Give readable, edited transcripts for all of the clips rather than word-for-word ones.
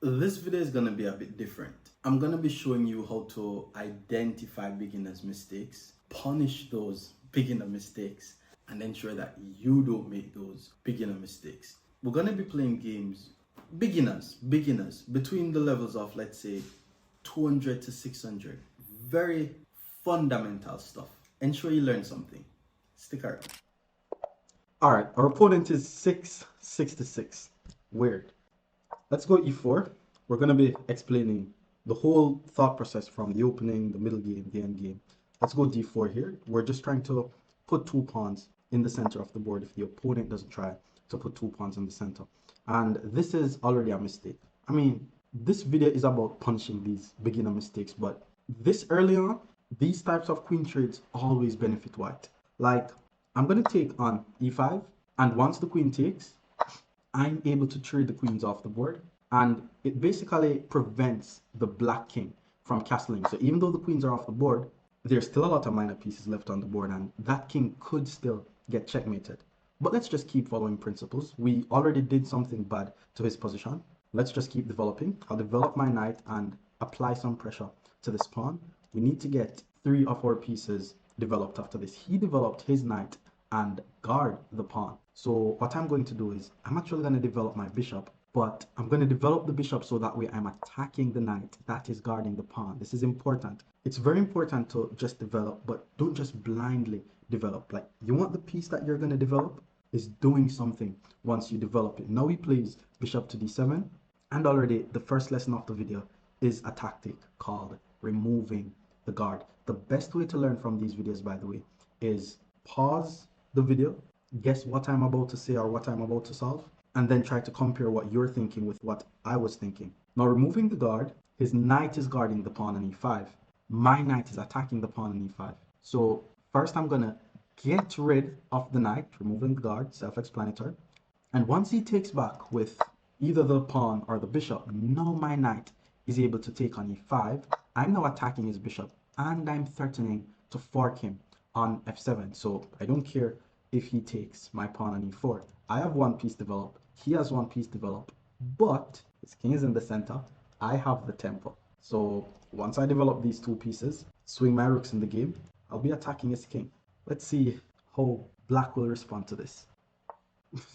This video is going to be a bit different. I'm going to be showing you how to identify beginners' mistakes, punish those beginner mistakes, and ensure that you don't make those beginner mistakes. We're going to be playing games, beginners, between the levels of, let's say, 200 to 600. Very fundamental stuff. Ensure you learn something. Stick around. All right, our opponent is 666. Weird. Let's go e4. We're going to be explaining the whole thought process from the opening, the middle game, the end game. Let's go d4 here. We're just trying to put 2 pawns in the center of the board if the opponent doesn't try to put 2 pawns in the center. And this is already a mistake. I mean, this video is about punishing these beginner mistakes, but this early on, these types of queen trades always benefit white. Like, I'm going to take on e5, and once the queen takes, I'm able to trade the queens off the board, and it basically prevents the black king from castling. So even though the queens are off the board, there's still a lot of minor pieces left on the board, and that king could still get checkmated. But let's just keep following principles. We already did something bad to his position. Let's just keep developing. I'll develop my knight and apply some pressure to this pawn. We need to get 3 of our pieces developed after this. He developed his knight and guard the pawn. So what I'm going to do is I'm actually going to develop my bishop, but I'm going to develop the bishop so that way I'm attacking the knight that is guarding the pawn. This is important. It's very important to just develop, but don't just blindly develop. Like, you want the piece that you're going to develop is doing something once you develop it. Now he plays bishop to d7, and already the first lesson of the video is a tactic called removing the guard. The best way to learn from these videos, by the way, is pause the video, guess what I'm about to say or what I'm about to solve, and then try to compare what you're thinking with what I was thinking. Now, removing the guard, his knight is guarding the pawn on e5. My knight is attacking the pawn on e5. So first I'm gonna get rid of the knight, removing the guard, self-explanatory. And once he takes back with either the pawn or the bishop, now my knight is able to take on e5. I'm now attacking his bishop, and I'm threatening to fork him on f7. So I don't care if he takes my pawn on e4. I have one piece developed, he has one piece developed, but his king is in the center, I have the tempo. So once I develop these 2 pieces, swing my rooks in the game, I'll be attacking his king. Let's see how black will respond to this.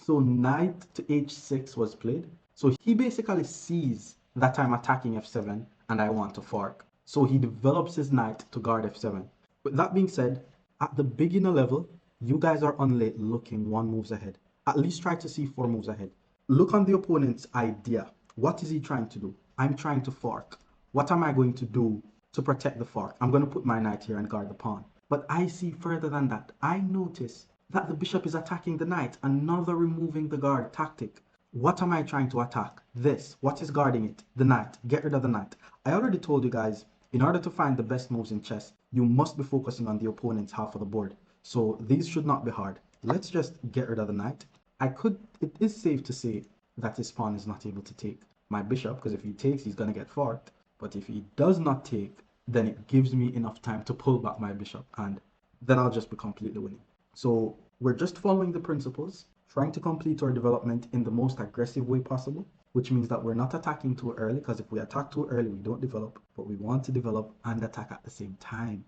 So knight to h6 was played. So he basically sees that I'm attacking f7 and I want to fork. So he develops his knight to guard f7. With that being said, at the beginner level, you guys are only looking 1 moves ahead. At least try to see 4 moves ahead. Look on the opponent's idea. What is he trying to do? I'm trying to fork. What am I going to do to protect the fork? I'm going to put my knight here and guard the pawn. But I see further than that. I notice that the bishop is attacking the knight. Another removing the guard tactic. What am I trying to attack? This. What is guarding it? The knight. Get rid of the knight. I already told you guys, in order to find the best moves in chess, you must be focusing on the opponent's half of the board. So these should not be hard. Let's just get rid of the knight. It is safe to say that his pawn is not able to take my bishop, because if he takes, he's going to get forked. But if he does not take, then it gives me enough time to pull back my bishop, and then I'll just be completely winning. So we're just following the principles, trying to complete our development in the most aggressive way possible, which means that we're not attacking too early, because if we attack too early, we don't develop, but we want to develop and attack at the same time.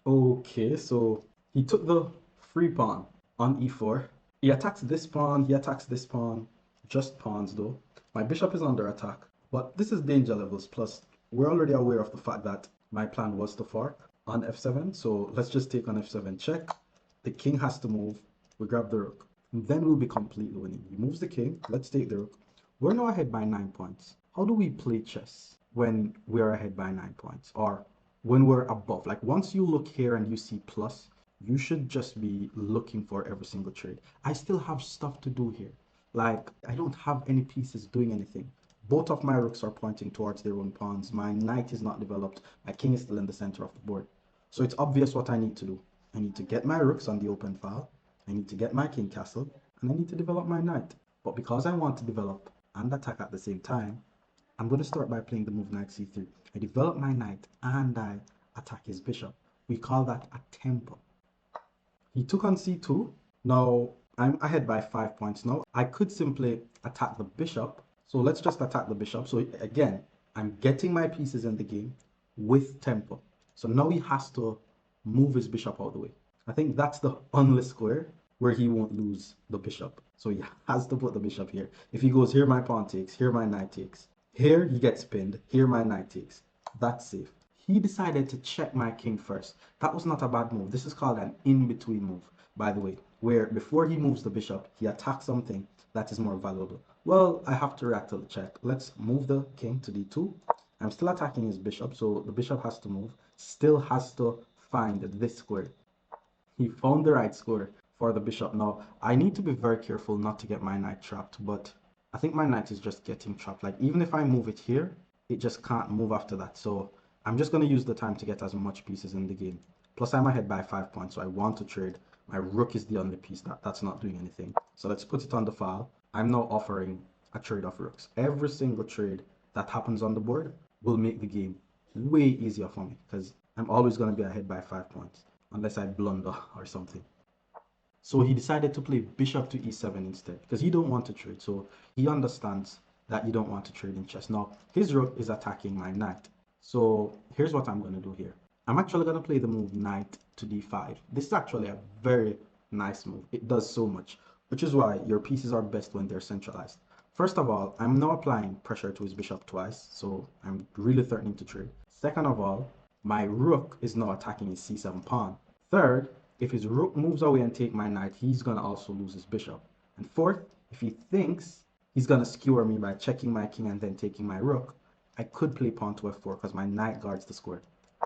Okay, so he took the free pawn on e4. He attacks this pawn, he attacks this pawn, just pawns though. My bishop is under attack, but this is danger levels, plus we're already aware of the fact that my plan was to fork on f7, so let's just take on f7 check. The king has to move, we grab the rook, and then we'll be completely winning. He moves the king, let's take the rook. We're now ahead by 9 points. How do we play chess when we're ahead by 9 points, or when we're above? Like, once you look here and you see plus, you should just be looking for every single trade. I still have stuff to do here. Like, I don't have any pieces doing anything. Both of my rooks are pointing towards their own pawns. My knight is not developed. My king is still in the center of the board. So it's obvious what I need to do. I need to get my rooks on the open file. I need to get my king castled. And I need to develop my knight. But because I want to develop and attack at the same time, I'm going to start by playing the move knight c3. I develop my knight and I attack his bishop. We call that a tempo. He took on c2. Now I'm ahead by 5 points now. I could simply attack the bishop So let's just attack the bishop. So again, I'm getting my pieces in the game with tempo. So now he has to move his bishop out of the way. I think that's the only square where he won't lose the bishop. So he has to put the bishop here. If he goes here, my pawn takes, here my knight takes. Here he gets pinned, here my knight takes. That's safe. He decided to check my king first. That was not a bad move. This is called an in-between move, by the way, where before he moves the bishop, he attacks something that is more valuable. Well, I have to react to the check. Let's move the king to d2. I'm still attacking his bishop, so the bishop has to move. Still has to find this square. He found the right square for the bishop. Now, I need to be very careful not to get my knight trapped, but I think my knight is just getting trapped. Like, even if I move it here, it just can't move after that. So I'm just going to use the time to get as much pieces in the game. Plus, I'm ahead by 5 points, so I want to trade. My rook is the only piece that's not doing anything. So let's put it on the file. I'm now offering a trade of rooks. Every single trade that happens on the board will make the game way easier for me because I'm always going to be ahead by 5 points unless I blunder or something. So he decided to play bishop to e7 instead because he don't want to trade. So he understands that you don't want to trade in chess. Now, his rook is attacking my knight. So here's what I'm going to do here. I'm actually going to play the move knight to d5. This is actually a very nice move. It does so much, which is why your pieces are best when they're centralized. First of all, I'm now applying pressure to his bishop twice, so I'm really threatening to trade. Second of all, my rook is now attacking his c7 pawn. Third, if his rook moves away and take my knight, he's going to also lose his bishop. And fourth, if he thinks he's going to skewer me by checking my king and then taking my rook, I could play pawn to f4 because my knight guards the square.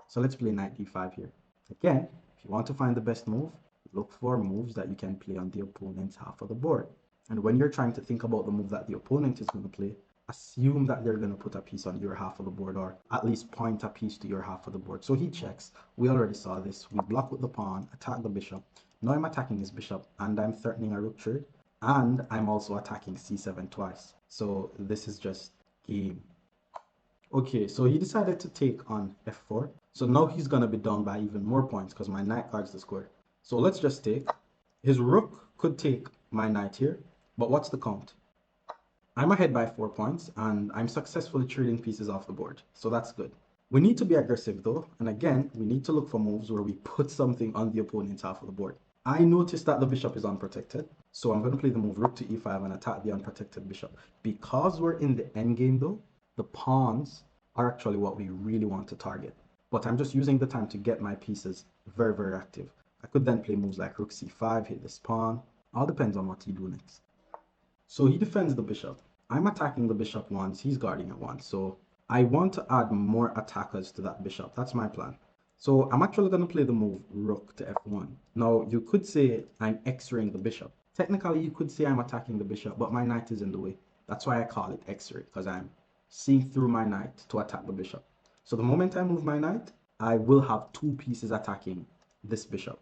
So let's play knight d5 here. Again, if you want to find the best move, look for moves that you can play on the opponent's half of the board. And when you're trying to think about the move that the opponent is going to play, assume that they're going to put a piece on your half of the board or at least point a piece to your half of the board. So he checks. We already saw this. We block with the pawn, attack the bishop. Now I'm attacking his bishop and I'm threatening a rook trade. And I'm also attacking c7 twice. So this is just game. Okay, so he decided to take on f4. So now he's going to be down by even more points because my knight guards the square. So let's just take. His rook could take my knight here. But what's the count? I'm ahead by 4 points and I'm successfully trading pieces off the board. So that's good. We need to be aggressive though. And again, we need to look for moves where we put something on the opponent's half of the board. I noticed that the bishop is unprotected. So I'm going to play the move rook to e5 and attack the unprotected bishop. Because we're in the endgame though, the pawns are actually what we really want to target. But I'm just using the time to get my pieces very, very active. I could then play moves like rook c5, hit this pawn. All depends on what he do next. So he defends the bishop. I'm attacking the bishop once, he's guarding it once. So I want to add more attackers to that bishop. That's my plan. So I'm actually going to play the move rook to f1. Now, you could say I'm x-raying the bishop. Technically, you could say I'm attacking the bishop, but my knight is in the way. That's why I call it x-ray, because I'm seeing through my knight to attack the bishop. So the moment I move my knight, I will have 2 pieces attacking this bishop.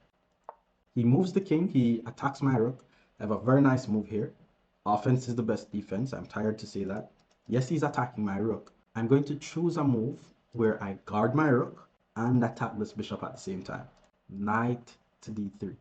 He moves the king, he attacks my rook. I have a very nice move here. Offense is the best defense. I'm tired to say that. Yes, he's attacking my rook. I'm going to choose a move where I guard my rook and attack this bishop at the same time. Knight to d3.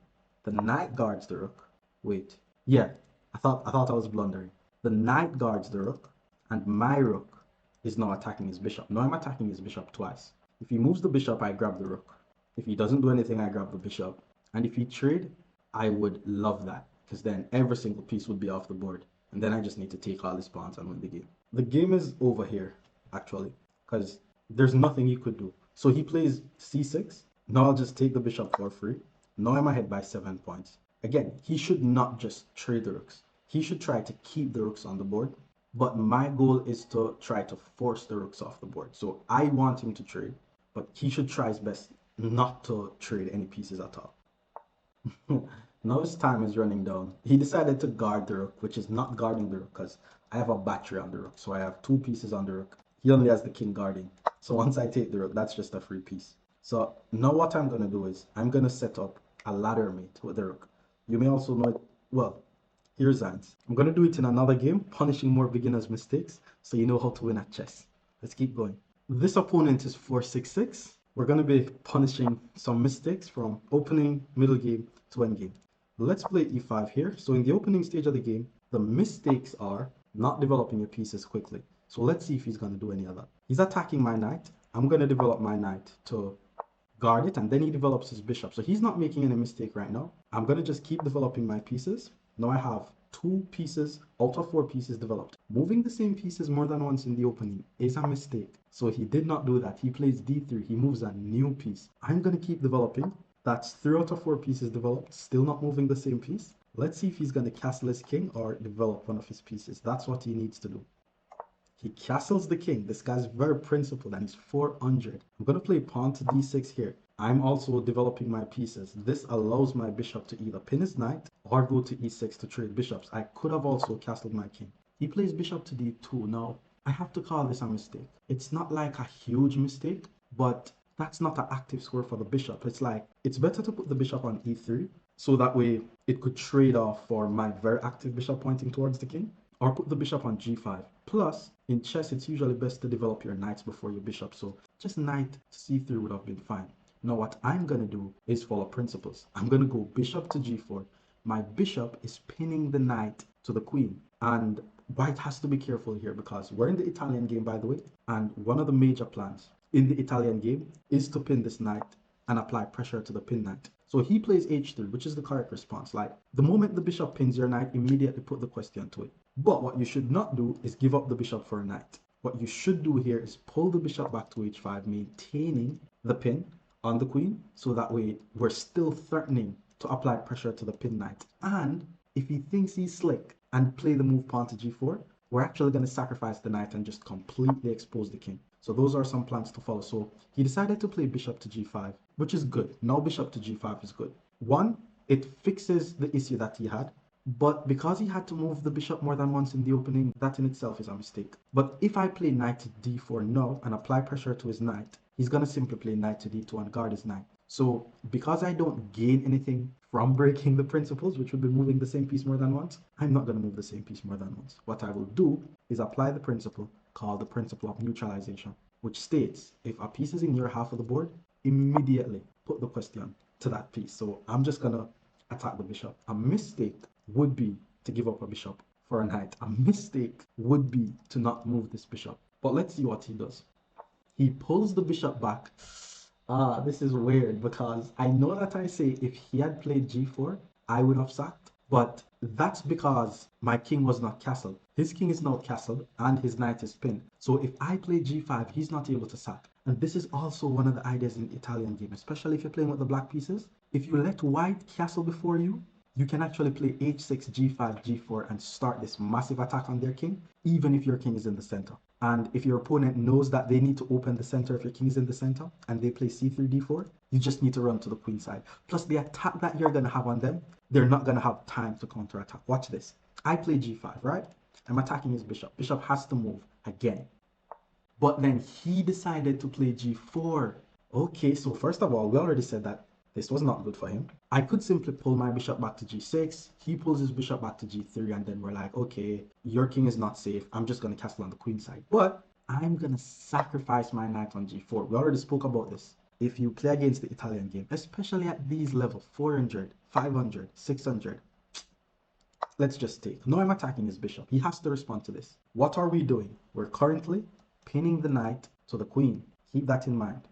The knight guards the rook. Wait. Yeah, I thought I was blundering. The knight guards the rook and my rook is now attacking his bishop. Now I'm attacking his bishop twice. If he moves the bishop, I grab the rook. If he doesn't do anything, I grab the bishop. And if he trade, I would love that. Because then every single piece would be off the board. And then I just need to take all his pawns and win the game. The game is over here, actually. Because there's nothing he could do. So he plays c6. Now I'll just take the bishop for free. Now I'm ahead by 7 points. Again, he should not just trade the rooks. He should try to keep the rooks on the board. But my goal is to try to force the rooks off the board. So I want him to trade. But he should try his best not to trade any pieces at all. Now his time is running down. He decided to guard the rook, which is not guarding the rook because I have a battery on the rook. So I have 2 pieces on the rook. He only has the king guarding. So once I take the rook, that's just a free piece. So now what I'm going to do is I'm going to set up a ladder mate with the rook. You may also know it, well, here's Zans. I'm going to do it in another game, punishing more beginners' mistakes so you know how to win at chess. Let's keep going. This opponent is 466. We're going to be punishing some mistakes from opening, middle game to end game. Let's play e5 here. So in the opening stage of the game, the mistakes are not developing your pieces quickly. So let's see if he's going to do any of that. He's attacking my knight. I'm going to develop my knight to guard it, and then he develops his bishop. So he's not making any mistake right now. I'm going to just keep developing my pieces. Now I have 2 pieces out of 4 pieces developed. Moving the same pieces more than once in the opening is a mistake. So he did not do that. He plays d3. He moves a new piece. I'm going to keep developing. That's 3 out of 4 pieces developed. Still not moving the same piece. Let's see if he's going to castle his king or develop one of his pieces. That's what he needs to do. He castles the king. This guy's very principled and he's 400. I'm going to play pawn to d6 here. I'm also developing my pieces. This allows my bishop to either pin his knight or go to e6 to trade bishops. I could have also castled my king. He plays bishop to d2. Now, I have to call this a mistake. It's not like a huge mistake, but that's not an active square for the bishop. It's like, it's better to put the bishop on e3 so that way it could trade off for my very active bishop pointing towards the king, or put the bishop on g5. Plus, in chess, it's usually best to develop your knights before your bishop, so just knight to c3 would have been fine. Now what I'm going to do is follow principles. I'm going to go bishop to g4. My bishop is pinning the knight to the queen, and white has to be careful here because we're in the Italian game, by the way, and one of the major plans in the Italian game is to pin this knight and apply pressure to the pin knight. So he plays h3, which is the correct response. Like, the moment the bishop pins your knight, immediately put the question to it. But what you should not do is give up the bishop for a knight. What you should do here is pull the bishop back to h5, maintaining the pin on the queen, so that way we're still threatening to apply pressure to the pin knight. And if he thinks he's slick and play the move pawn to g4, we're actually going to sacrifice the knight and just completely expose the king. So those are some plans to follow. So he decided to play bishop to g5, which is good. Now bishop to g5 is good. One, it fixes the issue that he had, but because he had to move the bishop more than once in the opening, that in itself is a mistake. But if I play knight to d4 now and apply pressure to his knight, he's going to simply play knight to d2 and guard his knight. So because I don't gain anything from breaking the principles, which would be moving the same piece more than once, I'm not going to move the same piece more than once. What I will do is apply the principle called the principle of neutralization, which states if a piece is in your half of the board, immediately put the question to that piece. So I'm just going to attack the bishop. A mistake would be to give up a bishop for a knight. A mistake would be to not move this bishop. But let's see what he does. He pulls the bishop back. This is weird because I know that I say if he had played g4, I would have sacked. But that's because my king was not castled. His king is now castled and his knight is pinned. So if I play g5, he's not able to sack. And this is also one of the ideas in the Italian game, especially if you're playing with the black pieces. If you let white castle before you, you can actually play h6, g5, g4 and start this massive attack on their king, even if your king is in the center. And if your opponent knows that they need to open the center if your king is in the center and they play c3, d4, you just need to run to the queen side. Plus the attack that you're going to have on them, they're not going to have time to counterattack. Watch this. I play g5, right? I'm attacking his bishop. Bishop has to move again. But then he decided to play g4. Okay, so first of all, we already said that this was not good for him. I could simply pull my bishop back to g6. He pulls his bishop back to g3, and then we're like, okay, your king is not safe. I'm just going to castle on the queen side. But I'm going to sacrifice my knight on g4. We already spoke about this. If you play against the Italian game, especially at these levels, 400, 500, 600, let's just take. Now I'm attacking his bishop. He has to respond to this. What are we doing? We're currently pinning the knight to the queen. Keep that in mind.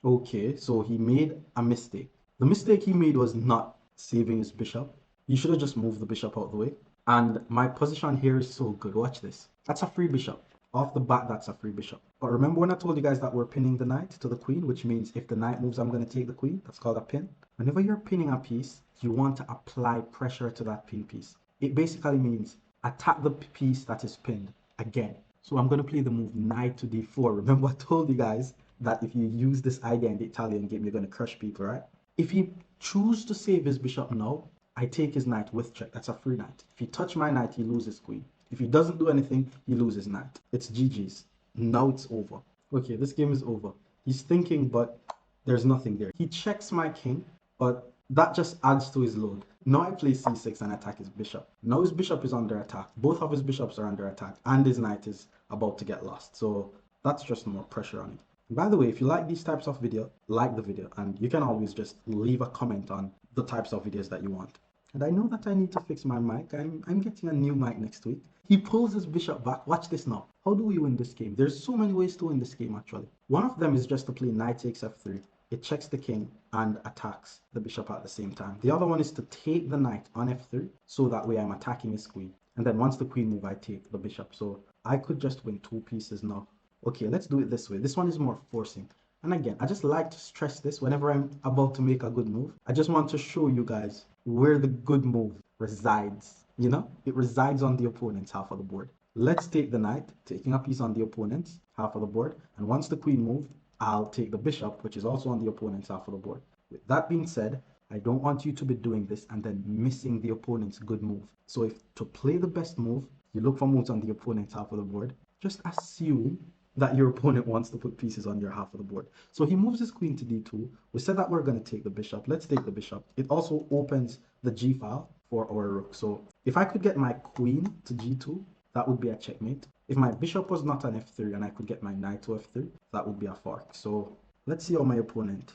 Okay, so he made a mistake. The mistake he made was not saving his bishop. He should have just moved the bishop out the way. And my position here is so good. Watch this. That's a free bishop. Off the bat, that's a free bishop. But remember when I told you guys that we're pinning the knight to the queen, which means if the knight moves, I'm going to take the queen. That's called a pin. Whenever you're pinning a piece, you want to apply pressure to that pin piece. It basically means attack the piece that is pinned again. So I'm going to play the move knight to d4. Remember I told you guys that if you use this idea in the Italian game, you're going to crush people, right? If he chooses to save his bishop now, I take his knight with check. That's a free knight. If he touch my knight, he loses queen. If he doesn't do anything, he loses knight. It's GG's. Now it's over. Okay, this game is over. He's thinking, but there's nothing there. He checks my king, but that just adds to his load. Now I play c6 and attack his bishop. Now his bishop is under attack. Both of his bishops are under attack, and his knight is about to get lost. So that's just more pressure on it. By the way, if you like these types of video, like the video, and you can always just leave a comment on the types of videos that you want. And I know that I need to fix my mic. I'm getting a new mic next week. He pulls his bishop back. Watch this now. How do we win this game? There's so many ways to win this game, actually. One of them is just to play knight takes f3. It checks the king and attacks the bishop at the same time. The other one is to take the knight on f3, so that way I'm attacking his queen. And then once the queen moves, I take the bishop. So I could just win 2 pieces now. Okay, let's do it this way. This one is more forcing. And again, I just like to stress this whenever I'm about to make a good move. I just want to show you guys where the good move resides. You know, it resides on the opponent's half of the board. Let's take the knight, taking a piece on the opponent's half of the board. And once the queen moved, I'll take the bishop, which is also on the opponent's half of the board. With that being said, I don't want you to be doing this and then missing the opponent's good move. So if to play the best move, you look for moves on the opponent's half of the board, just assume that your opponent wants to put pieces on your half of the board. So he moves his queen to d2. We said that we're going to take the bishop. Let's take the bishop. It also opens the g file for our rook. So if I could get my queen to g2, that would be a checkmate. If my bishop was not on f3 and I could get my knight to f3, that would be a fork. So let's see how my opponent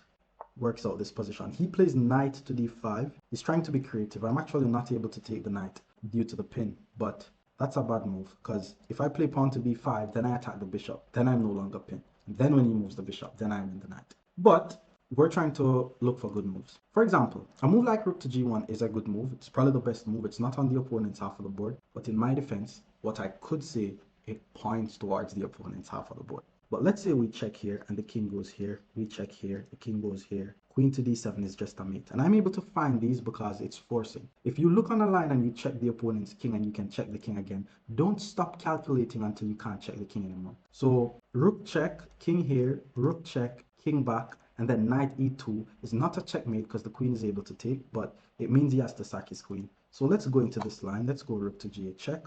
works out this position. He plays knight to d5. He's trying to be creative. I'm actually not able to take the knight due to the pin, but that's a bad move, because if I play pawn to b5, then I attack the bishop, then I'm no longer pinned. And then when he moves the bishop, then I'm in the knight. But we're trying to look for good moves. For example, a move like rook to g1 is a good move. It's probably the best move. It's not on the opponent's half of the board, but in my defense, what I could say, it points towards the opponent's half of the board. But let's say we check here and the king goes here, we check here, the king goes here. Queen to d7 is just a mate. And I'm able to find these because it's forcing. If you look on a line and you check the opponent's king and you can check the king again, don't stop calculating until you can't check the king anymore. So rook check, king here, rook check, king back, and then knight e2 is not a checkmate because the queen is able to take, but it means he has to sack his queen. So let's go into this line. Let's go rook to g8 check.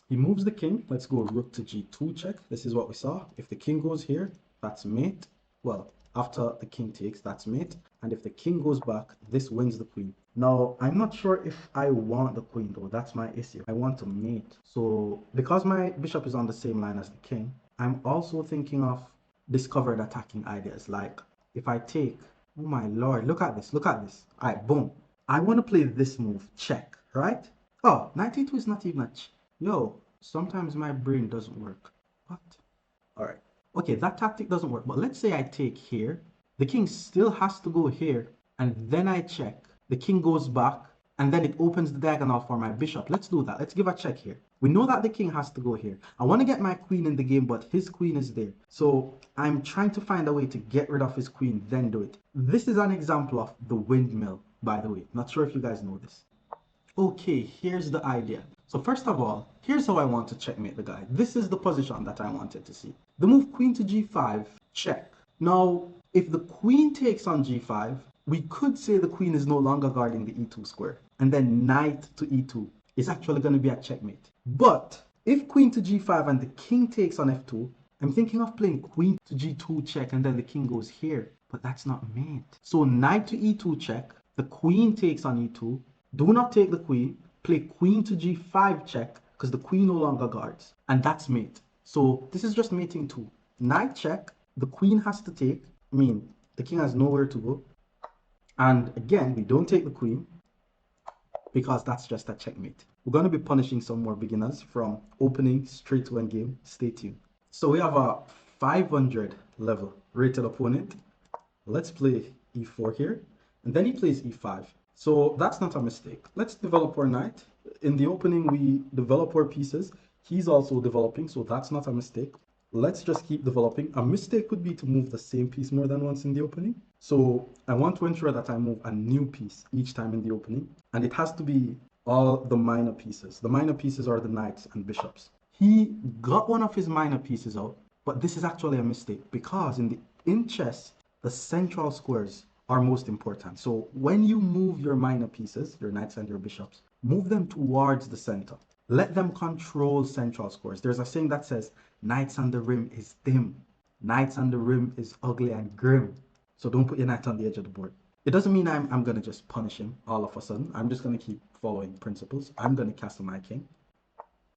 He moves the king. Let's go rook to g2 check. This is what we saw. If the king goes here, that's mate. Well, after the king takes, that's mate. And if the king goes back, this wins the queen. Now, I'm not sure if I want the queen though. That's my issue. I want to mate. So because my bishop is on the same line as the king, I'm also thinking of discovered attacking ideas. Like if I take, oh my lord, look at this, look at this. All right, boom. I want to play this move, check, right? Oh, knight e2 is not even a yo, sometimes my brain doesn't work. What? All right. Okay, that tactic doesn't work. But let's say I take here. The king still has to go here. And then I check. The king goes back. And then it opens the diagonal for my bishop. Let's do that. Let's give a check here. We know that the king has to go here. I want to get my queen in the game, but his queen is there. So I'm trying to find a way to get rid of his queen, then do it. This is an example of the windmill, by the way. Not sure if you guys know this. Okay, here's the idea. So first of all, here's how I want to checkmate the guy. This is the position that I wanted to see. The move queen to g5, check. Now, if the queen takes on g5, we could say the queen is no longer guarding the e2 square. And then knight to e2 is actually going to be a checkmate. But if queen to g5 and the king takes on f2, I'm thinking of playing queen to g2 check and then the king goes here. But that's not mate. So knight to e2 check, the queen takes on e2, do not take the queen, play queen to g5 check because the queen no longer guards, and that's mate. So this is just mating 2. Knight check, the queen has to take, I mean, the king has nowhere to go. And again, we don't take the queen because that's just a checkmate. We're going to be punishing some more beginners from opening straight to endgame. Stay tuned. So we have a 500 level rated opponent. Let's play e4 here, and then he plays e5. So that's not a mistake. Let's develop our knight. In the opening, we develop our pieces. He's also developing, so that's not a mistake. Let's just keep developing. A mistake would be to move the same piece more than once in the opening. So I want to ensure that I move a new piece each time in the opening. And it has to be all the minor pieces. The minor pieces are the knights and bishops. He got one of his minor pieces out, but this is actually a mistake because in chess, the central squares are most important. So when you move your minor pieces, your knights and your bishops, move them towards the center. Let them control central squares. There's a saying that says, knights on the rim is dim. Knights on the rim is ugly and grim. So don't put your knight on the edge of the board. It doesn't mean I'm going to just punish him all of a sudden. I'm just going to keep following principles. I'm going to castle my king.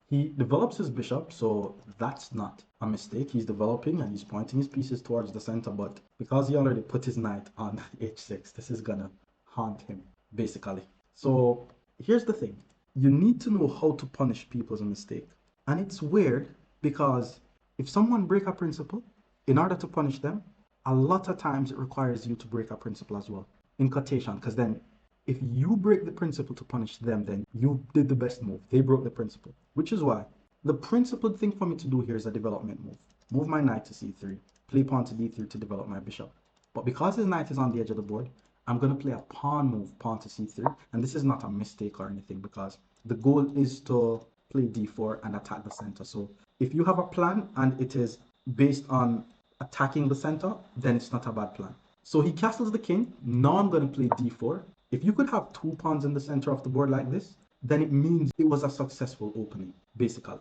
He develops his bishop, so that's not a mistake. He's developing and he's pointing his pieces towards the center, but because he already put his knight on h6, this is gonna haunt him, basically. So here's the thing. You need to know how to punish people's mistake. And it's weird because if someone break a principle, in order to punish them, a lot of times it requires you to break a principle as well. In quotation, because then if you break the principle to punish them, then you did the best move. They broke the principle. Which is why the principled thing for me to do here is a development move. Move my knight to c3, play pawn to d3 to develop my bishop. But because his knight is on the edge of the board, I'm going to play a pawn move, pawn to c3. And this is not a mistake or anything because the goal is to play d4 and attack the center. So if you have a plan and it is based on attacking the center, then it's not a bad plan. So he castles the king. Now I'm going to play d4. If you could have two pawns in the center of the board like this, then it means it was a successful opening, basically.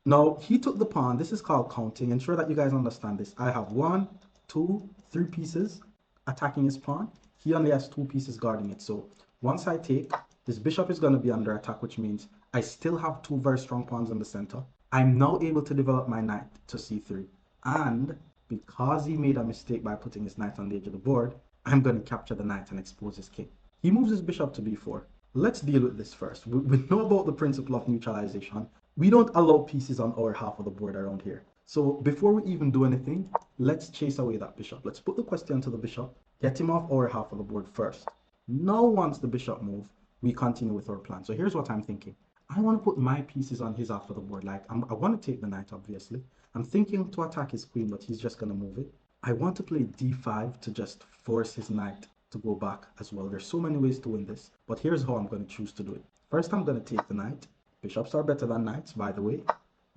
Now, he took the pawn. This is called counting. Ensure that you guys understand this. I have 1, 2, 3 pieces attacking his pawn. He only has 2 pieces guarding it. So once I take, this bishop is going to be under attack, which means I still have 2 very strong pawns in the center. I'm now able to develop my knight to c3. And because he made a mistake by putting his knight on the edge of the board, I'm going to capture the knight and expose his king. He moves his bishop to b4. Let's deal with this first. We know about the principle of neutralization. We don't allow pieces on our half of the board around here. So before we even do anything, let's chase away that bishop. Let's put the question to the bishop, get him off our half of the board first. Now once the bishop moves, we continue with our plan. So here's what I'm thinking. I want to put my pieces on his half of the board. Like I want to take the knight, obviously. I'm thinking to attack his queen, but he's just going to move it. I want to play d5 to just force his knight to go back as well. There's so many ways to win this, but here's how I'm going to choose to do it. First, I'm going to take the knight. Bishops are better than knights, by the way,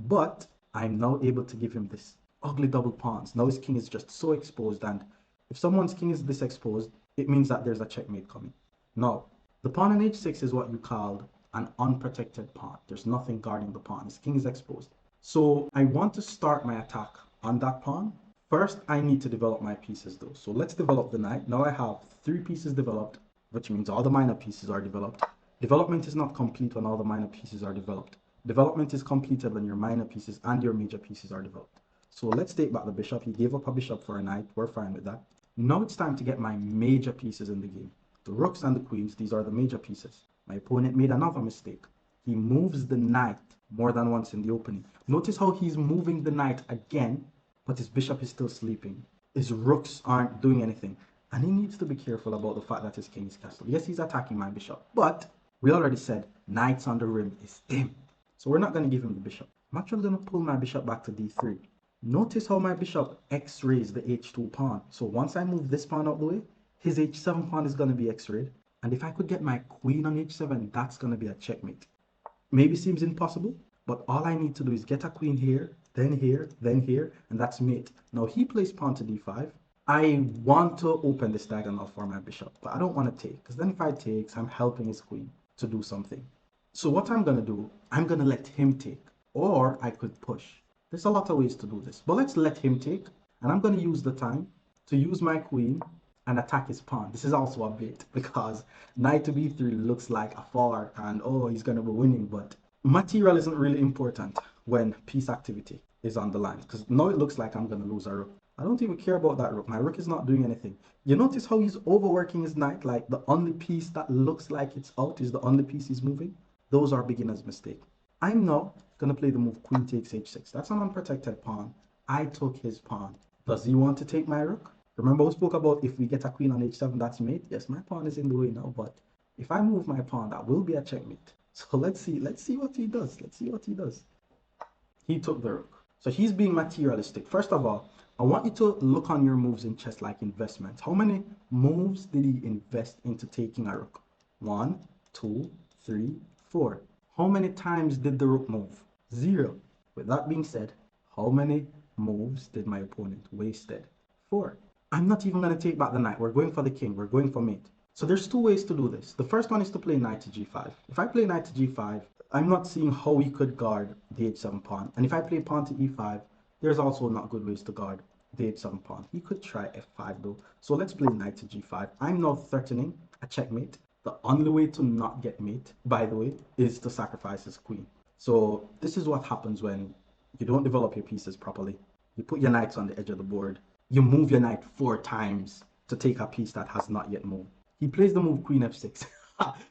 but I'm now able to give him this ugly double pawns. Now his king is just so exposed, and if someone's king is this exposed, it means that there's a checkmate coming. Now, the pawn on h6 is what you called an unprotected pawn. There's nothing guarding the pawn. His king is exposed. So I want to start my attack on that pawn. First, I need to develop my pieces though. So let's develop the knight. Now I have 3 pieces developed, which means all the minor pieces are developed. Development is not complete when all the minor pieces are developed. Development is completed when your minor pieces and your major pieces are developed. So let's take back the bishop. He gave up a bishop for a knight. We're fine with that. Now it's time to get my major pieces in the game. The rooks and the queens, these are the major pieces. My opponent made another mistake. He moves the knight more than once in the opening. Notice how he's moving the knight again, but his bishop is still sleeping. His rooks aren't doing anything. And he needs to be careful about the fact that his king is castled. Yes, he's attacking my bishop, but we already said knights on the rim is dim. So we're not going to give him the bishop. I'm actually going to pull my bishop back to d3. Notice how my bishop x-rays the h2 pawn. So once I move this pawn out the way, his h7 pawn is going to be x-rayed. And if I could get my queen on h7, that's going to be a checkmate. Maybe seems impossible, but all I need to do is get a queen here, then here, then here, and that's mate. Now he plays pawn to d5. I want to open this diagonal for my bishop, but I don't want to take, because then if I take, I'm helping his queen to do something. So what I'm going to do, I'm going to let him take, or I could push. There's a lot of ways to do this, but let's let him take, and I'm going to use the time to use my queen and attack his pawn. This is also a bait, because knight to b3 looks like a far, and oh, he's going to be winning, but material isn't really important when piece activity is on the line, because now it looks like I'm going to lose a rook. I don't even care about that rook. My rook is not doing anything. You notice how he's overworking his knight, like the only piece that looks like it's out is the only piece he's moving? Those are beginner's mistake. I'm now going to play the move queen takes h6. That's an unprotected pawn. I took his pawn. Does he want to take my rook? Remember we spoke about if we get a queen on h7, that's mate. Yes, my pawn is in the way now, but if I move my pawn, that will be a checkmate. So let's see what he does. Let's see what he does. He took the rook. So he's being materialistic. First of all, I want you to look on your moves in chess like investments. How many moves did he invest into taking a rook? 1, 2, 3, 4. How many times did the rook move? 0. With that being said, how many moves did my opponent wasted? 4. I'm not even going to take back the knight. We're going for the king. We're going for mate. So there's 2 ways to do this. The first one is to play knight to g5. If I play knight to g5, I'm not seeing how he could guard the h7 pawn. And if I play pawn to e5, there's also not good ways to guard the h7 pawn. He could try f5 though. So let's play knight to g5. I'm now threatening a checkmate. The only way to not get mate, by the way, is to sacrifice his queen. So this is what happens when you don't develop your pieces properly. You put your knights on the edge of the board. You move your knight 4 times to take a piece that has not yet moved. He plays the move queen f6.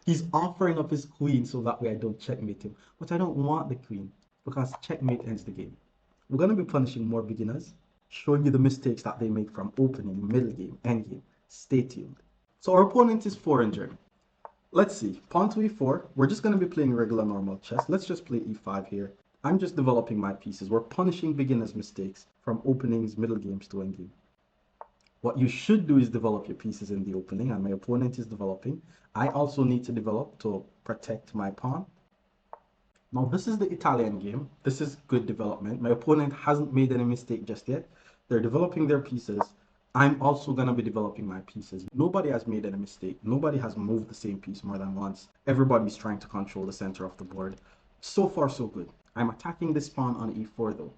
He's offering up his queen so that way I don't checkmate him. But I don't want the queen because checkmate ends the game. We're going to be punishing more beginners, showing you the mistakes that they make from opening, middle game, end game. Stay tuned. So our opponent is 400. Let's see, pawn to e4. We're just going to be playing regular normal chess. Let's just play e5 here. I'm just developing my pieces. We're punishing beginners' mistakes from openings, middle games to endgame. What you should do is develop your pieces in the opening, and my opponent is developing. I also need to develop to protect my pawn. Now, this is the Italian game. This is good development. My opponent hasn't made any mistake just yet. They're developing their pieces. I'm also going to be developing my pieces. Nobody has made any mistake. Nobody has moved the same piece more than once. Everybody's trying to control the center of the board. So far, so good. I'm attacking this pawn on e4 though.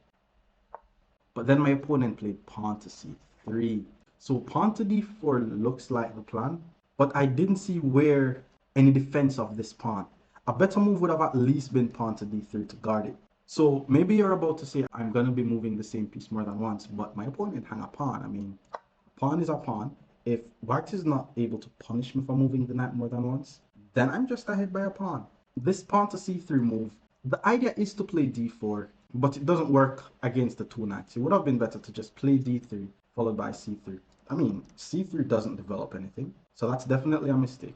But then my opponent played pawn to c3. So pawn to d4 looks like the plan, but I didn't see where any defense of this pawn. A better move would have at least been pawn to d3 to guard it. So maybe you're about to say I'm going to be moving the same piece more than once, but my opponent hung a pawn. I mean, pawn is a pawn. If white is not able to punish me for moving the knight more than once, then I'm just ahead by a pawn. This pawn to c3 move, the idea is to play d4, but it doesn't work against the two knights. It would have been better to just play d3 followed by c3. I mean, c3 doesn't develop anything, so that's definitely a mistake.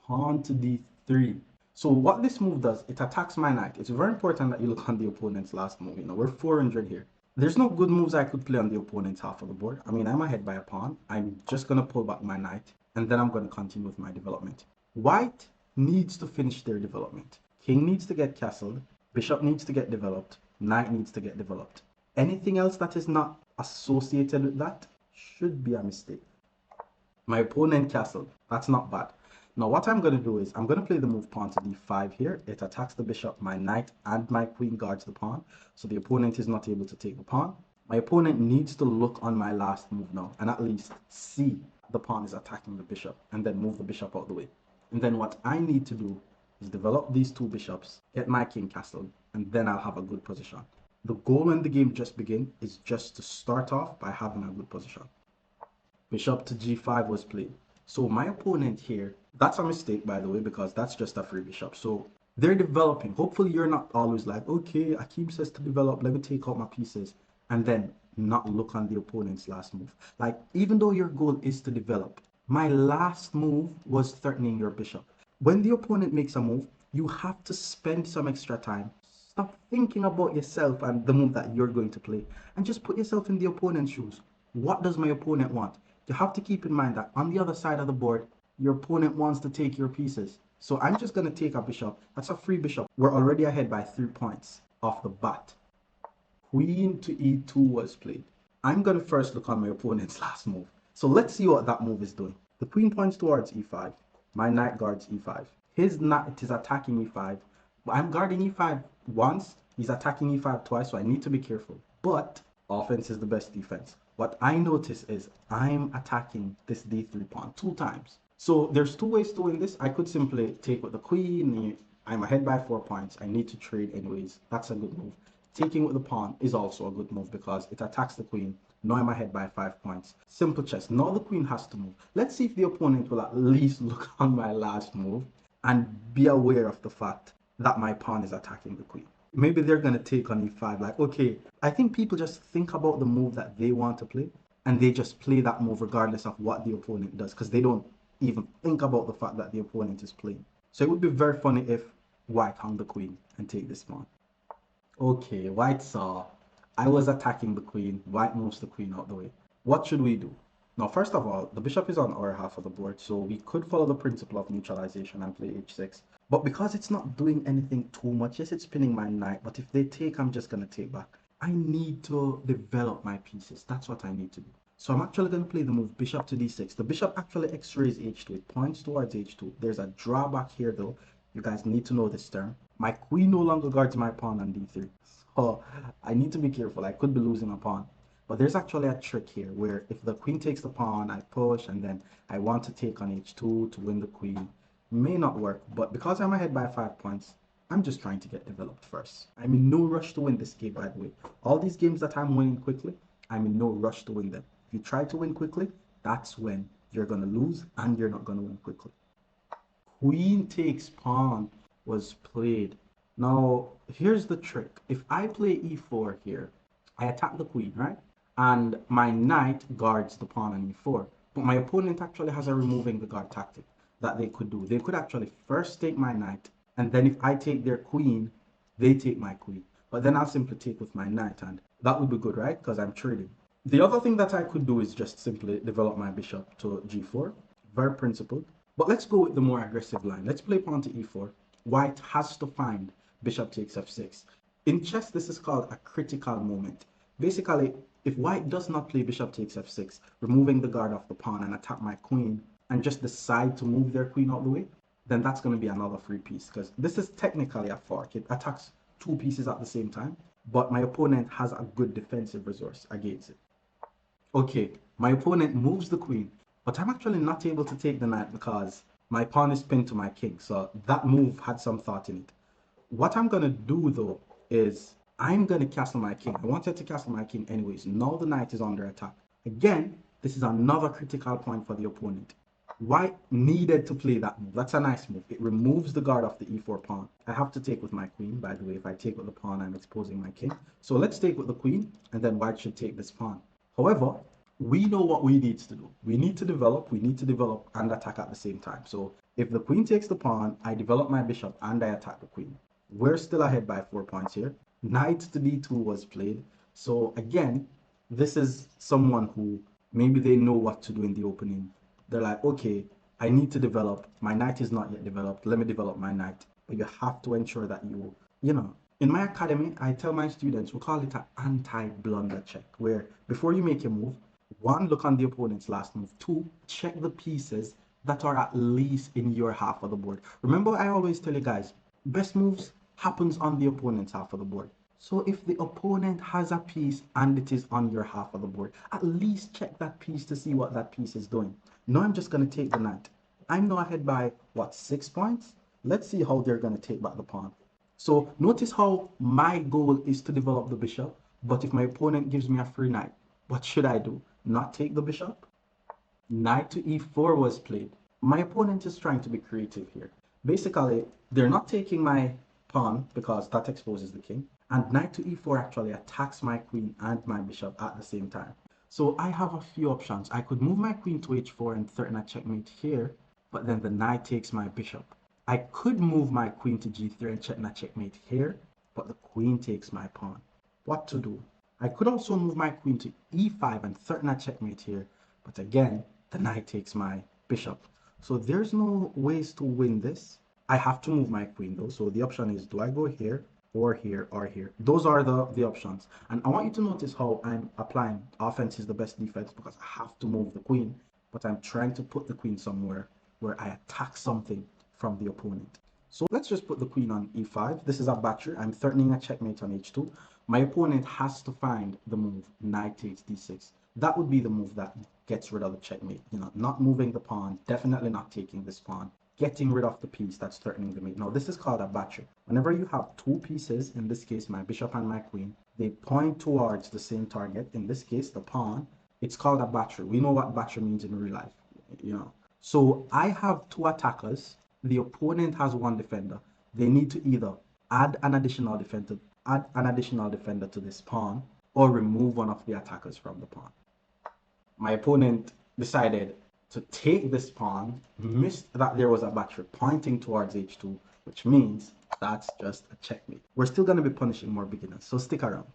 Pawn to d3. So what this move does, it attacks my knight. It's very important that you look on the opponent's last move. You know, we're 400 here. There's no good moves I could play on the opponent's half of the board. I mean, I'm ahead by a pawn. I'm just going to pull back my knight, and then I'm going to continue with my development. White needs to finish their development. King needs to get castled. Bishop needs to get developed. Knight needs to get developed. Anything else that is not associated with that should be a mistake. My opponent castled. That's not bad. Now what I'm going to do is I'm going to play the move pawn to d5 here. It attacks the bishop, my knight, and my queen guards the pawn. So the opponent is not able to take the pawn. My opponent needs to look on my last move now and at least see the pawn is attacking the bishop and then move the bishop out the way. And then what I need to do is develop these two bishops, get my king castled, and then I'll have a good position. The goal when the game just begins is just to start off by having a good position. Bishop to g5 was played. So my opponent here, that's a mistake by the way, because that's just a free bishop. So they're developing. Hopefully you're not always like, okay, Akeem says to develop, let me take out my pieces, and then not look on the opponent's last move. Like, even though your goal is to develop, my last move was threatening your bishop. When the opponent makes a move, you have to spend some extra time. Stop thinking about yourself and the move that you're going to play, and just put yourself in the opponent's shoes. What does my opponent want? You have to keep in mind that on the other side of the board, your opponent wants to take your pieces. So I'm just going to take a bishop. That's a free bishop. We're already ahead by 3 points off the bat. Queen to e2 was played. I'm going to first look on my opponent's last move. So let's see what that move is doing. The queen points towards e5. My knight guards e5. His knight is attacking e5. But I'm guarding e5 once. He's attacking e5 twice, so I need to be careful. But offense is the best defense. What I notice is I'm attacking this d3 pawn 2 times. So there's 2 ways to win this. I could simply take with the queen. I'm ahead by 4 points. I need to trade anyways. That's a good move. Taking with the pawn is also a good move because it attacks the queen. Now I'm ahead by 5 points. Simple chess. Now the queen has to move. Let's see if the opponent will at least look on my last move and be aware of the fact that my pawn is attacking the queen. Maybe they're going to take on e5 like, okay, I think people just think about the move that they want to play and they just play that move regardless of what the opponent does because they don't even think about the fact that the opponent is playing. So it would be very funny if white hung the queen and take this pawn. Okay, white saw I was attacking the queen, white moves the queen out the way. What should we do? Now, first of all, the bishop is on our half of the board, so we could follow the principle of neutralization and play h6. But because it's not doing anything too much, yes, it's pinning my knight, but if they take, I'm just going to take back. I need to develop my pieces. That's what I need to do. So I'm actually going to play the move bishop to d6. The bishop actually x-rays h2. It points towards h2. There's a drawback here, though. You guys need to know this term. My queen no longer guards my pawn on d3. So I need to be careful. I could be losing a pawn. But there's actually a trick here where if the queen takes the pawn, I push, and then I want to take on h2 to win the queen. May not work, but because I'm ahead by 5 points, I'm just trying to get developed first. I'm in no rush to win this game, by the way. All these games that I'm winning quickly, I'm in no rush to win them. If you try to win quickly, that's when you're going to lose and you're not going to win quickly. queen takes pawn was played. Now, here's the trick. If I play e4 here, I attack the queen, right? And my knight guards the pawn on e4. But my opponent actually has a removing the guard tactic that they could do. They could actually first take my knight, and then if I take their queen, they take my queen. But then I'll simply take with my knight, and that would be good, right? Because I'm trading. The other thing that I could do is just simply develop my bishop to g4. Very principled. But let's go with the more aggressive line. Let's play pawn to e4. White has to find bishop takes f6. In chess, this is called a critical moment. Basically, if white does not play bishop takes f6, removing the guard off the pawn and attack my queen, and just decide to move their queen out the way, then that's going to be another free piece, because this is technically a fork. It attacks two pieces at the same time, but my opponent has a good defensive resource against it. Okay, my opponent moves the queen, but I'm actually not able to take the knight because my pawn is pinned to my king, so that move had some thought in it. What I'm going to do though is I'm going to castle my king. I wanted to castle my king anyways. Now the knight is under attack. Again, this is another critical point for the opponent. White needed to play that move. That's a nice move. It removes the guard of the e4 pawn. I have to take with my queen. By the way, if I take with the pawn, I'm exposing my king. So let's take with the queen, and then white should take this pawn. However, we know what we need to do. We need to develop and attack at the same time. So if the queen takes the pawn, I develop my bishop and I attack the queen. We're still ahead by 4 points here. Knight to d2 was played. So again, this is someone who maybe they know what to do in the opening. They're like, okay, I need to develop. My knight is not yet developed. Let me develop my knight. But you have to ensure that in my academy, I tell my students, we call it an anti-blunder check, where before you make a move, one, look on the opponent's last move. Two, check the pieces that are at least in your half of the board. Remember, I always tell you guys, best moves happens on the opponent's half of the board. So if the opponent has a piece and it is on your half of the board, at least check that piece to see what that piece is doing. Now I'm just going to take the knight. I'm now ahead by, what, 6 points? Let's see how they're going to take back the pawn. So notice how my goal is to develop the bishop, but if my opponent gives me a free knight, what should I do? Not take the bishop? Knight to e4 was played. My opponent is trying to be creative here. Basically, they're not taking my pawn because that exposes the king, and knight to e4 actually attacks my queen and my bishop at the same time. So I have a few options. I could move my queen to h4 and threaten a checkmate here, but then the knight takes my bishop. I could move my queen to g3 and threaten a checkmate here, but the queen takes my pawn. What to do? I could also move my queen to e5 and threaten a checkmate here, but again, the knight takes my bishop. So there's no ways to win this. I have to move my queen though, so the option is, do I go here or here or here? Those are the options. And I want you to notice how I'm applying offense is the best defense, because I have to move the queen, but I'm trying to put the queen somewhere where I attack something from the opponent. So let's just put the queen on e5. This is a battery. I'm threatening a checkmate on h2. My opponent has to find the move knight takes d6. That would be the move that gets rid of the checkmate. Not moving the pawn, definitely not taking this pawn, getting rid of the piece that's threatening the mate. Now, this is called a battery. Whenever you have two pieces, in this case, my bishop and my queen, they point towards the same target. In this case, the pawn. It's called a battery. We know what battery means in real life. So I have two attackers. The opponent has one defender. They need to either add an additional defender to this pawn, or remove one of the attackers from the pawn. My opponent decided to take this pawn, missed that there was a battery pointing towards h2, which means that's just a checkmate. We're still going to be punishing more beginners, so stick around.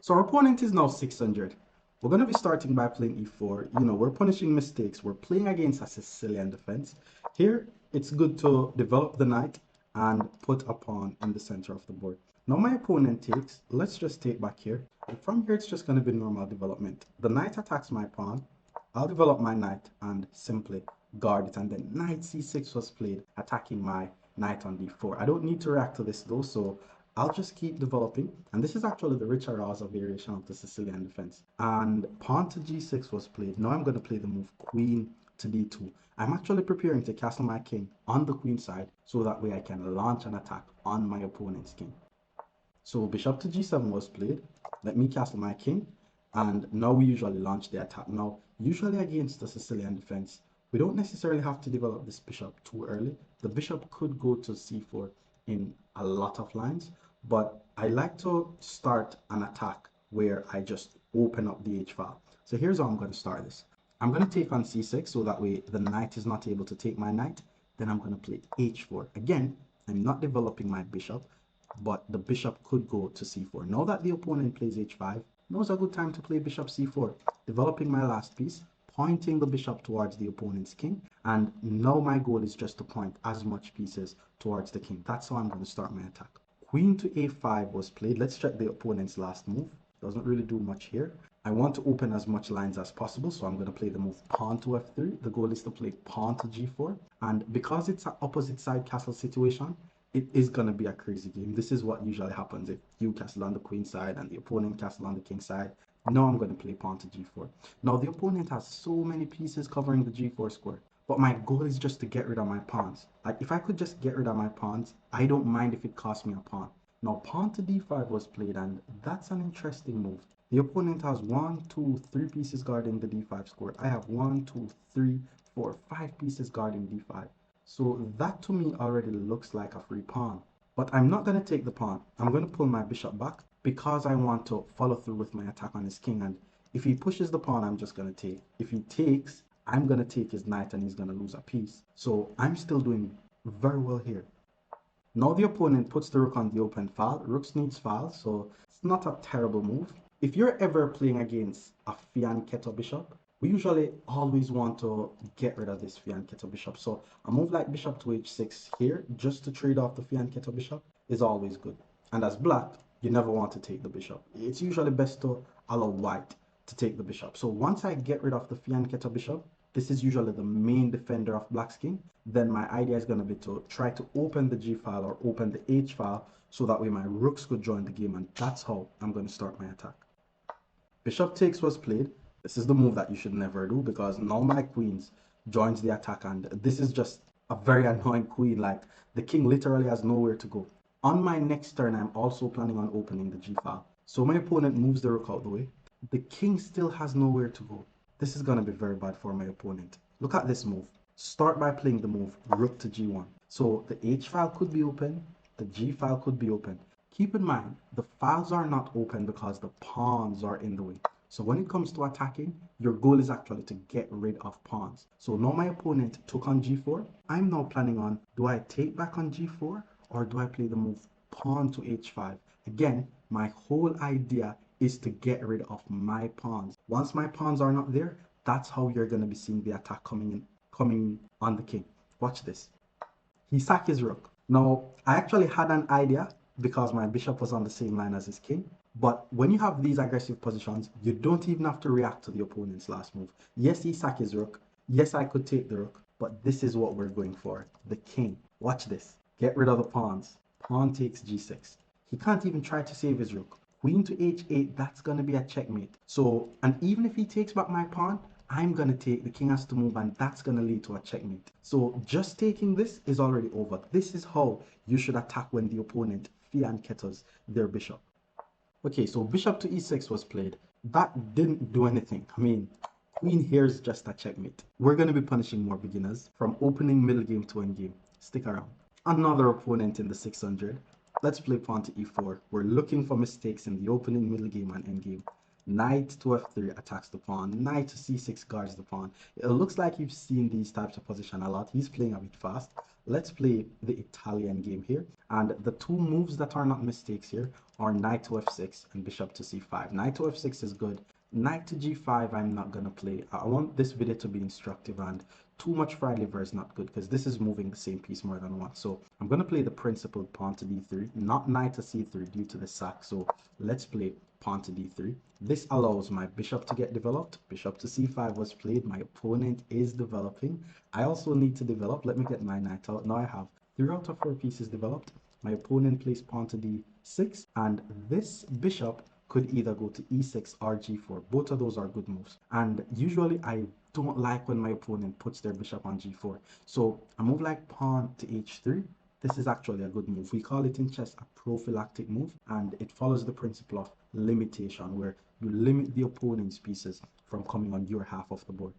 So our opponent is now 600. We're going to be starting by playing e4. We're punishing mistakes. We're playing against a Sicilian defense. Here, it's good to develop the knight and put a pawn in the center of the board. Now my opponent takes. Let's just take back here. And from here, it's just going to be normal development. The knight attacks my pawn. I'll develop my knight and simply guard it. And then knight c6 was played, attacking my knight on d4. I don't need to react to this though, so I'll just keep developing. And this is actually the Richards variation of the Sicilian defense. And pawn to g6 was played. Now I'm going to play the move queen to d2. I'm actually preparing to castle my king on the queen side, so that way I can launch an attack on my opponent's king. So bishop to g7 was played. Let me castle my king. And now we usually launch the attack. Now, usually against the Sicilian defense, We don't necessarily have to develop this bishop too early. The bishop could go to c4 in a lot of lines, but I like to start an attack where I just open up the h file. So here's how I'm going to start this. I'm going to take on c6 so that way the knight is not able to take my knight. Then I'm going to play h4. Again, I'm not developing my bishop, but the bishop could go to c4. Now that the opponent plays h5, now's a good time to play bishop c4, developing my last piece, pointing the bishop towards the opponent's king, and now my goal is just to point as much pieces towards the king. That's how I'm going to start my attack. Queen to a5 was played. Let's check the opponent's last move. Doesn't really do much here. I want to open as much lines as possible, so I'm going to play the move pawn to f3. The goal is to play pawn to g4, and because it's an opposite side castle situation, it is going to be a crazy game. This is what usually happens if you castle on the queen side and the opponent castle on the king side. Now I'm going to play pawn to g4. Now the opponent has so many pieces covering the g4 square, but my goal is just to get rid of my pawns. Like if I could just get rid of my pawns, I don't mind if it costs me a pawn. Now pawn to d5 was played, and that's an interesting move. The opponent has 1, 2, 3 pieces guarding the d5 square. I have 1, 2, 3, 4, 5 pieces guarding d5. So that to me already looks like a free pawn. But I'm not going to take the pawn. I'm going to pull my bishop back because I want to follow through with my attack on his king. And if he pushes the pawn, I'm just going to take. If he takes, I'm going to take his knight and he's going to lose a piece. So I'm still doing very well here. Now the opponent puts the rook on the open file. Rooks needs file, so it's not a terrible move. If you're ever playing against a fianchetto bishop, we usually always want to get rid of this fianchetto bishop. So a move like bishop to h6 here, just to trade off the fianchetto bishop, is always good. And as black, you never want to take the bishop. It's usually best to allow white to take the bishop. So once I get rid of the fianchetto bishop, this is usually the main defender of black's king, then my idea is going to be to try to open the g file or open the h file so that way my rooks could join the game, and that's how I'm going to start my attack. Bishop takes was played. This is the move that you should never do because now my queens joins the attack, and this is just a very annoying queen. Like the king literally has nowhere to go. On my next turn, I'm also planning on opening the g file. So my opponent moves the rook out the way. The king still has nowhere to go. This is going to be very bad for my opponent. Look at this move. Start by playing the move rook to g1. So the h file could be open, the g file could be open. Keep in mind, the files are not open because the pawns are in the way. So when it comes to attacking, your goal is actually to get rid of pawns. So now my opponent took on g4. I'm now planning on, do I take back on g4 or do I play the move pawn to h5? Again, my whole idea is to get rid of my pawns. Once my pawns are not there, that's how you're going to be seeing the attack coming on the king. Watch this. He sacked his rook. Now, I actually had an idea because my bishop was on the same line as his king. But when you have these aggressive positions, you don't even have to react to the opponent's last move. Yes, he sacked his rook. Yes, I could take the rook. But this is what we're going for. The king. Watch this. Get rid of the pawns. Pawn takes g6. He can't even try to save his rook. Queen to h8, that's going to be a checkmate. So, and even if he takes back my pawn, I'm going to take, the king has to move, and that's going to lead to a checkmate. So just taking this is already over. This is how you should attack when the opponent fianchettos their bishop. Okay, so bishop to e6 was played. That didn't do anything. I mean, queen here is just a checkmate. We're going to be punishing more beginners from opening middle game to end game. Stick around. Another opponent in the 600. Let's play pawn to e4. We're looking for mistakes in the opening, middle game, and end game. Knight to f3 attacks the pawn. Knight to c6 guards the pawn. It looks like you've seen these types of position a lot. He's playing a bit fast. Let's play the Italian game here. And the two moves that are not mistakes here are knight to f6 and bishop to c5. Knight to f6 is good. Knight to g5 I'm not going to play. I want this video to be instructive, and too much fried liver is not good because this is moving the same piece more than once. So I'm going to play the principled pawn to d3, not knight to c3 due to the sack. So let's play pawn to d3. This allows my bishop to get developed. Bishop to c5 was played. My opponent is developing. I also need to develop. Let me get my knight out. Now I have 3 out of 4 pieces developed. My opponent plays pawn to d6, and this bishop could either go to e6 or g4. Both of those are good moves. And usually I don't like when my opponent puts their bishop on g4. So a move like pawn to h3, this is actually a good move. We call it in chess a prophylactic move, and it follows the principle of limitation, where you limit the opponent's pieces from coming on your half of the board.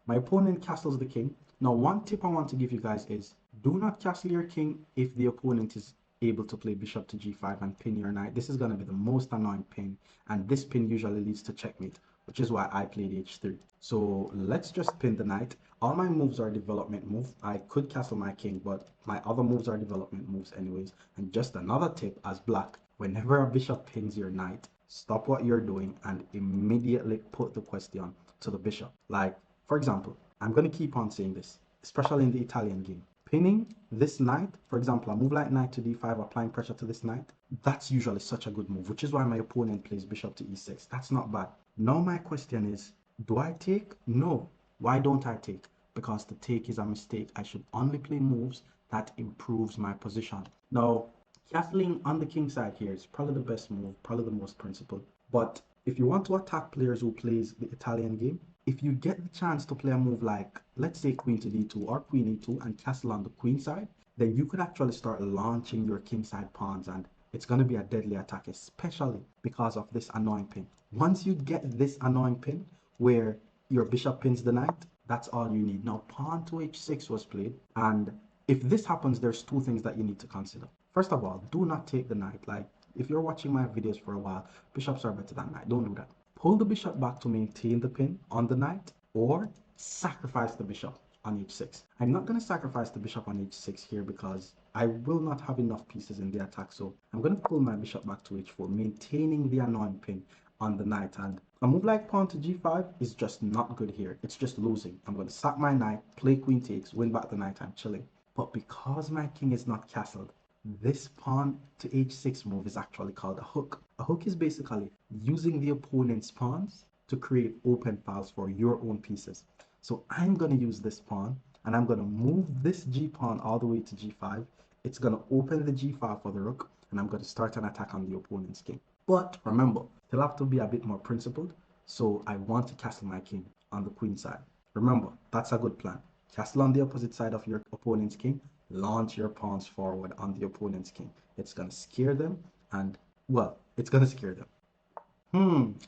My opponent castles the king. Now, one tip I want to give you guys is do not castle your king if the opponent is able to play bishop to g5 and pin your knight. This is going to be the most annoying pin, and this pin usually leads to checkmate, which is why I played h3. So let's just pin the knight. All my moves are development moves. I could castle my king, but my other moves are development moves anyways. And just another tip as black, whenever a bishop pins your knight, stop what you're doing and immediately put the question to the bishop. Like, for example, I'm going to keep on saying this, especially in the Italian game. Pinning this knight, for example, a move like knight to d5, applying pressure to this knight, that's usually such a good move, which is why my opponent plays bishop to e6. That's not bad. Now my question is, do I take? No. Why don't I take? Because the take is a mistake. I should only play moves that improves my position. Now, castling on the king side here is probably the best move, probably the most principled. But if you want to attack players who plays the Italian game, if you get the chance to play a move like, let's say queen to d2 or queen e2 and castle on the queen side, then you could actually start launching your king side pawns, and it's going to be a deadly attack, especially because of this annoying pin. Once you get this annoying pin where your bishop pins the knight, that's all you need. Now, pawn to h6 was played, and if this happens, there's two things that you need to consider. First of all, do not take the knight. Like, if you're watching my videos for a while, bishops are better than knight. Don't do that. Pull the bishop back to maintain the pin on the knight, or sacrifice the bishop on h6. I'm not going to sacrifice the bishop on h6 here because I will not have enough pieces in the attack. So I'm going to pull my bishop back to h4, maintaining the annoying pin on the knight. And a move like pawn to g5 is just not good here. It's just losing. I'm going to sack my knight, play queen takes, win back the knight, I'm chilling. But because my king is not castled, this pawn to h6 move is actually called a hook. A hook is basically using the opponent's pawns to create open files for your own pieces. So I'm going to use this pawn and I'm going to move this g pawn all the way to g5. It's going to open the g file for the rook, and I'm going to start an attack on the opponent's king. But remember, they'll have to be a bit more principled, so I want to castle my king on the queen side. Remember, that's a good plan. Castle on the opposite side of your opponent's king, launch your pawns forward on the opponent's king. It's going to scare them, and, well, it's going to scare them.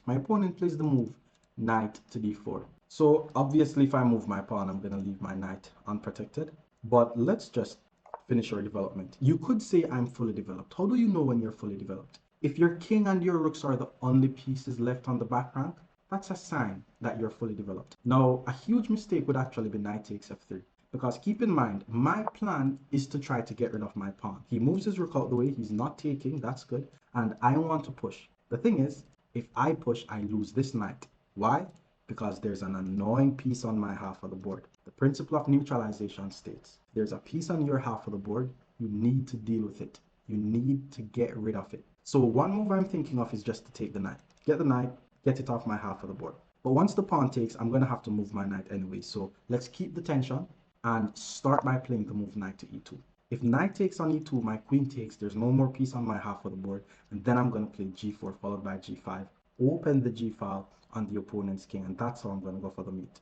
My opponent plays the move knight to d4. So obviously if I move my pawn, I'm going to leave my knight unprotected. But let's just finish our development. You could say I'm fully developed. How do you know when you're fully developed? If your king and your rooks are the only pieces left on the back rank, that's a sign that you're fully developed. Now, a huge mistake would actually be knight takes f3. Because keep in mind, my plan is to try to get rid of my pawn. He moves his rook out the way, he's not taking, that's good. And I want to push. The thing is, if I push, I lose this knight. Why? Because there's an annoying piece on my half of the board. The principle of neutralization states, there's a piece on your half of the board, you need to deal with it. You need to get rid of it. So one move I'm thinking of is just to take the knight. Get the knight, get it off my half of the board. But once the pawn takes, I'm going to have to move my knight anyway. So let's keep the tension and start by playing the move knight to e2. If knight takes on e2, my queen takes, there's no more piece on my half of the board, and then I'm going to play g4 followed by g5, open the g file on the opponent's king, and that's how I'm going to go for the mate.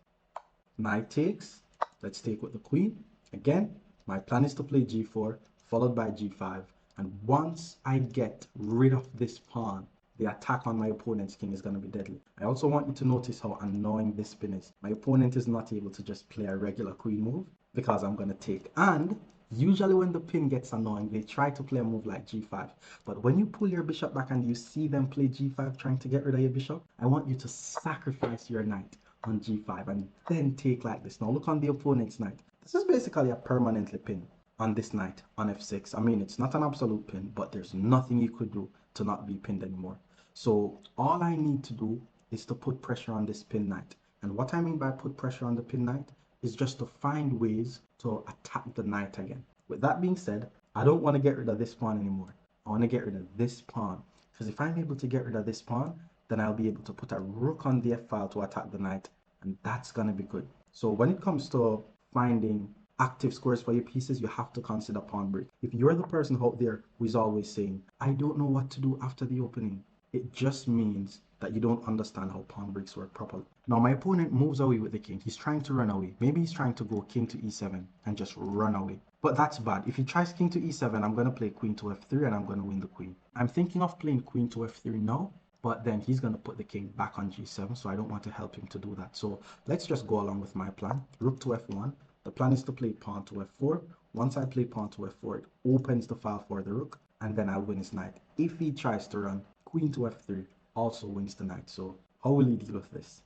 Knight takes, let's take with the queen. Again, my plan is to play g4 followed by g5, and once I get rid of this pawn, the attack on my opponent's king is going to be deadly. I also want you to notice how annoying this spin is. My opponent is not able to just play a regular queen move because I'm going to take. And usually when the pin gets annoying, they try to play a move like g5. But when you pull your bishop back and you see them play g5 trying to get rid of your bishop, I want you to sacrifice your knight on g5 and then take like this. Now look on the opponent's knight. This is basically a permanently pin on this knight on f6. I mean, it's not an absolute pin, but there's nothing you could do to not be pinned anymore. So all I need to do is to put pressure on this pin knight. And what I mean by put pressure on the pin knight is just to find ways to attack the knight again. With that being said, I don't want to get rid of this pawn anymore. I want to get rid of this pawn. Because if I'm able to get rid of this pawn, then I'll be able to put a rook on the f-file to attack the knight. And that's going to be good. So when it comes to finding active squares for your pieces, you have to consider pawn break. If you're the person out there who is always saying, I don't know what to do after the opening, it just means that you don't understand how pawn breaks work properly. Now my opponent moves away with the king. He's trying to run away. Maybe he's trying to go king to e7 and just run away. But that's bad. If he tries king to e7, I'm going to play queen to f3 and I'm going to win the queen. I'm thinking of playing queen to f3 now but then he's going to put the king back on g7, so I don't want to help him to do that. So let's just go along with my plan. Rook to f1. The plan is to play pawn to f4. Once I play pawn to f4, it opens the file for the rook, and then I'll win his knight. If he tries to run queen to f3, also wins the knight. So how will he deal with this?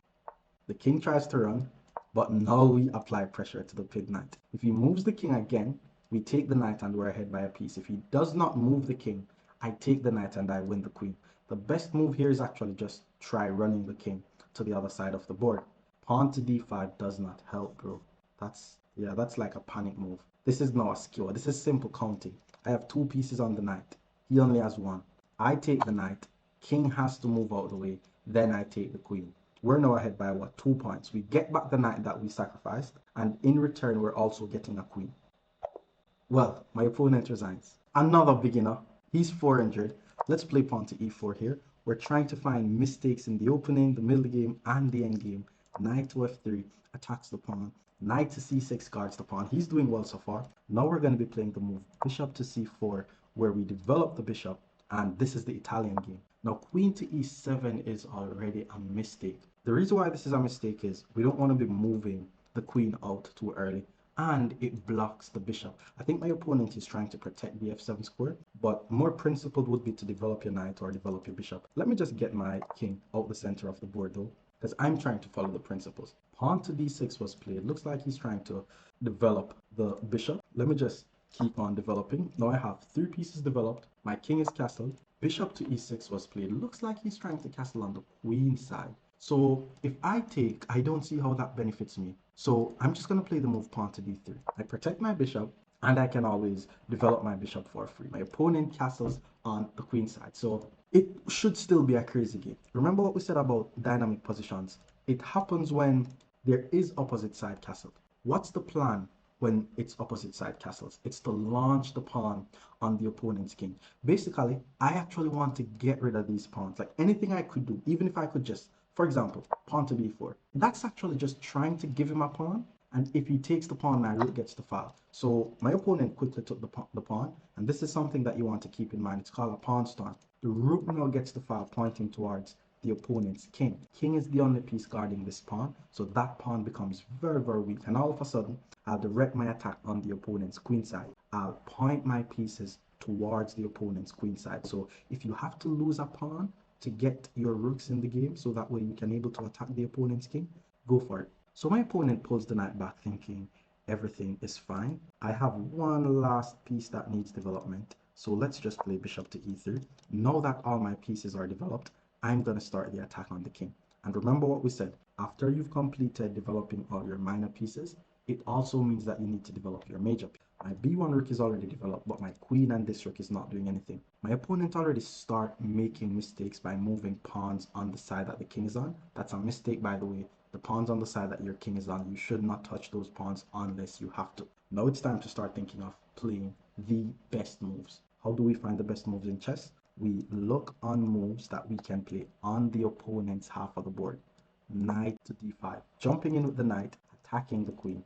The king tries to run, but now we apply pressure to the pinned knight. If he moves the king again, we take the knight and we're ahead by a piece. If he does not move the king, I take the knight and I win the queen. The best move here is actually just try running the king to the other side of the board. Pawn to d5 does not help, bro. That's like a panic move. This is not a skewer. This is simple counting. I have 2 pieces on the knight. He only has 1. I take the knight. King has to move out of the way. Then I take the queen. We're now ahead by what? 2 points. We get back the knight that we sacrificed, and in return, we're also getting a queen. Well, my opponent resigns. Another beginner. He's 400. Let's play pawn to e4 here. We're trying to find mistakes in the opening, the middle game, and the end game. Knight to f3 attacks the pawn. Knight to c6 guards the pawn. He's doing well so far. Now we're going to be playing the move bishop to c4, where we develop the bishop, and this is the Italian game. Now queen to e7 is already a mistake. The reason why this is a mistake is we don't want to be moving the queen out too early, and it blocks the bishop. I think my opponent is trying to protect the f7 square, but more principled would be to develop your knight or develop your bishop. Let me just get my king out the center of the board though, because I'm trying to follow the principles. Pawn to d6 was played. Looks like he's trying to develop the bishop. Let me just keep on developing. Now I have 3 pieces developed. My king is castled. Bishop to e6 was played. Looks like he's trying to castle on the queen side. So if I take, I don't see how that benefits me. So I'm just going to play the move pawn to d3. I protect my bishop, and I can always develop my bishop for free. My opponent castles on the queen side. So it should still be a crazy game. Remember what we said about dynamic positions. It happens when there is opposite side castle. What's the plan when it's opposite side castles? It's to launch the pawn on the opponent's king. Basically, I actually want to get rid of these pawns. Like anything I could do, even if I could just, for example, pawn to b4. That's actually just trying to give him a pawn. And if he takes the pawn, my rook gets the file. So my opponent quickly took the pawn. And this is something that you want to keep in mind. It's called a pawn storm. The rook now gets the file pointing towards the opponent's king. King is the only piece guarding this pawn, so that pawn becomes very, very weak. And all of a sudden, I'll direct my attack on the opponent's queen side. I'll point my pieces towards the opponent's queen side. So if you have to lose a pawn to get your rooks in the game, so that way you can able to attack the opponent's king, go for it. So my opponent pulls the knight back thinking everything is fine. I have one last piece that needs development. So let's just play bishop to e3. Now that all my pieces are developed, I'm going to start the attack on the king. And remember what we said, after you've completed developing all your minor pieces, it also means that you need to develop your major piece. My b1 rook is already developed, but my queen and this rook is not doing anything. My opponent already start making mistakes by moving pawns on the side that the king is on. That's a mistake, by the way. The pawns on the side that your king is on, you should not touch those pawns unless you have to. Now it's time to start thinking of playing the best moves. How do we find the best moves in chess? We look on moves that we can play on the opponent's half of the board. Knight to d5. Jumping in with the knight, attacking the queen.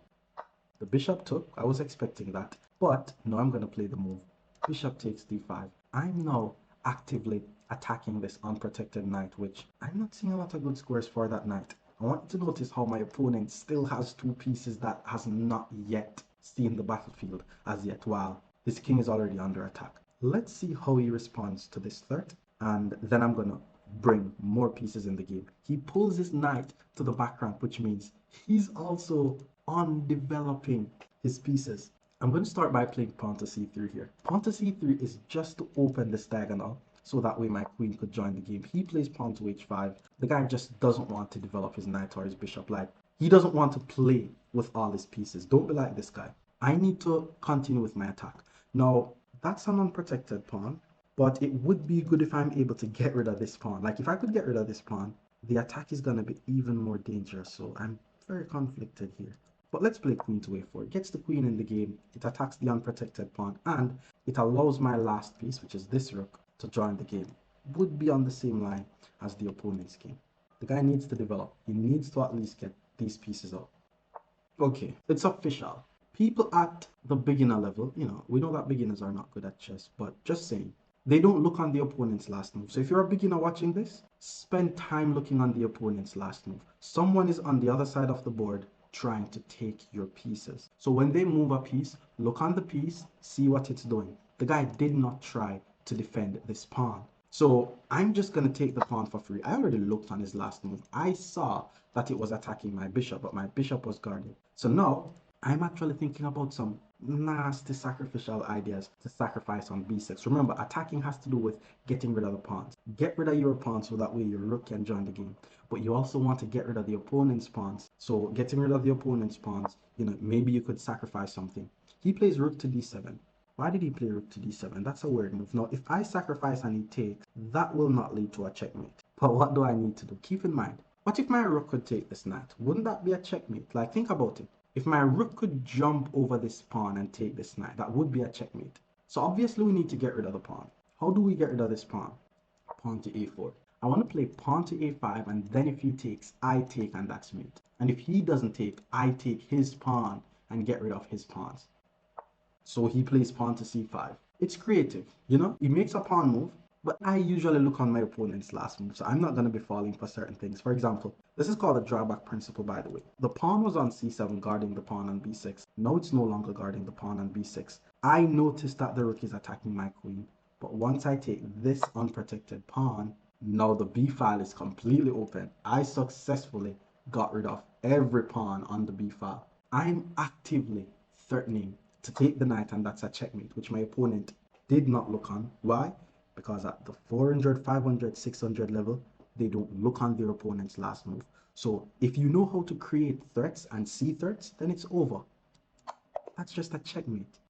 The bishop took, I was expecting that, but now I'm going to play the move. Bishop takes d5. I'm now actively attacking this unprotected knight, which I'm not seeing a lot of good scores for that knight. I want you to notice how my opponent still has 2 pieces that has not yet seen the battlefield as yet, while his king is already under attack. Let's see how he responds to this threat, and then I'm going to bring more pieces in the game. He pulls his knight to the back rank, which means he's also on developing his pieces. I'm going to start by playing pawn to c3 here. Pawn to c3 is just to open this diagonal, so that way my queen could join the game. He plays pawn to h5. The guy just doesn't want to develop his knight or his bishop. Like, he doesn't want to play with all his pieces. Don't be like this guy. I need to continue with my attack. Now, that's an unprotected pawn, but it would be good if I'm able to get rid of this pawn. Like, if I could get rid of this pawn, the attack is going to be even more dangerous. So I'm very conflicted here. But let's play queen to a4. It gets the queen in the game. It attacks the unprotected pawn, and it allows my last piece, which is this rook, to join the game. Would be on the same line as the opponent's king. The guy needs to develop. He needs to at least get these pieces out. Okay, it's official. People at the beginner level, we know that beginners are not good at chess, but just saying, They don't look on the opponent's last move. So if you're a beginner watching this, spend time looking on the opponent's last move. Someone is on the other side of the board trying to take your pieces. So when they move a piece, look on the piece, see what it's doing. The guy did not try to defend this pawn. So I'm just going to take the pawn for free. I already looked on his last move. I saw that it was attacking my bishop, but my bishop was guarded. So now I'm actually thinking about some nasty sacrificial ideas to sacrifice on b6. Remember, attacking has to do with getting rid of the pawns. Get rid of your pawns so that way your rook can join the game. But you also want to get rid of the opponent's pawns. So getting rid of the opponent's pawns, maybe you could sacrifice something. He plays rook to d7. Why did he play rook to d7? That's a weird move. Now, if I sacrifice and he takes, that will not lead to a checkmate. But what do I need to do? Keep in mind, what if my rook could take this knight? Wouldn't that be a checkmate? Like, think about it. If my rook could jump over this pawn and take this knight, that would be a checkmate. So obviously we need to get rid of the pawn. How do we get rid of this pawn? Pawn to a4. I want to play pawn to a5, and then if he takes, I take, and that's mate. And if he doesn't take, I take his pawn and get rid of his pawns. So he plays pawn to c5. It's creative, He makes a pawn move, but I usually look on my opponent's last move, so I'm not going to be falling for certain things. For example, this is called the drawback principle, by the way. The pawn was on c7 guarding the pawn on b6. Now it's no longer guarding the pawn on b6. I noticed that the rook is attacking my queen, but once I take this unprotected pawn, now the b file is completely open. I successfully got rid of every pawn on the b file. I'm actively threatening to take the knight, and that's a checkmate, which my opponent did not look on. Why? Because at the 400, 500, 600 level, they don't look on their opponent's last move. So if you know how to create threats and see threats, then it's over. That's just a checkmate.